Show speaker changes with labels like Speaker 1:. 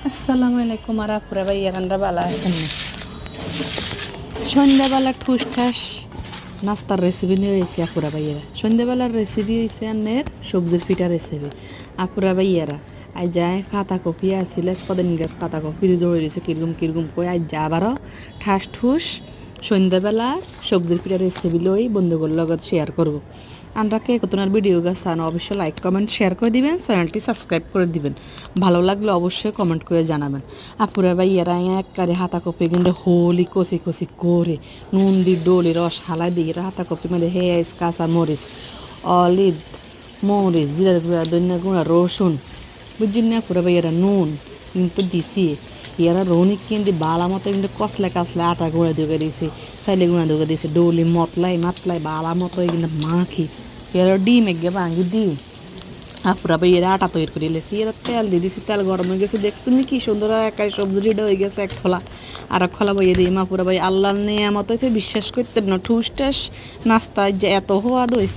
Speaker 1: আসসালামু আলাইকুম আর আপুরা ভাই রান্না বালা আছেন না সন্ধ্যাবেলা ঠুসঠাস নাস্তার রেসিপি নিয়ে হয়েছে আপুরা ভাইয়েরা সন্ধ্যাবেলার রেসিপি হয়েছে আন্নের সবজির পিঠা রেসিপি আপুরা ভাইয়েরা আজ যায় পাতাকপি আসছিল কদিন পাতাকপি জড়ে দিয়েছে কিরকম কিরকম কই আজ যা আবারও ঠাস ঠুস সন্ধ্যাবেলা সবজির পিঠা রেসিপি লই বন্ধুগুলোর লগত শেয়ার করব। আমরা কে কতনার ভিডিও গাছান অবশ্যই লাইক কমেন্ট শেয়ার করে দিবেন, চ্যানেলটি সাবস্ক্রাইব করে দিবেন। ভালো লাগলে অবশ্যই কমেন্ট করে জানাবেন। আপুরা ভাই এরা একবারে হাতা কপি কিন্তু হোলি কষি কষি করে নুন দি ডোলি রস হালাই দিয়ে এরা হাতা কপি মানে হেঁস কাঁচা মরিচ অলিভ মরিচ জিরার গুঁড়া ধনিয়া গুঁড়া রসুন বুঝছেন না আপুরা ভাই এরা নুন কিন্তু দিছি এরা রনি কিন্তু বালা মতো কিন্তু কসলে কাসলে আটা গুঁড়া দিয়ে দিয়েছে চাইলে গুঁড়া দিয়ে দিয়েছে ডোলি মতলাই মাতলাই বালা মতো কিন্তু মাখি এরা ডিম এগে ভাঙি দিই আপুরা ভাই এরা আটা তৈরি করে লেছি এরা তেল দিয়ে দিয়েছি তেল গরম হয়ে গেছে দেখছেন কি সুন্দর একাই সবজি রেডি হয়ে গেছে এক খোলা আর এক খোলা বইয়ে দিই মাপুরা ভাই আল্লাহর নিয়ামত হয়েছে বিশ্বাস করতেন না ঠুস টাস নাস্তায় যে এত হওয়া হয়েছে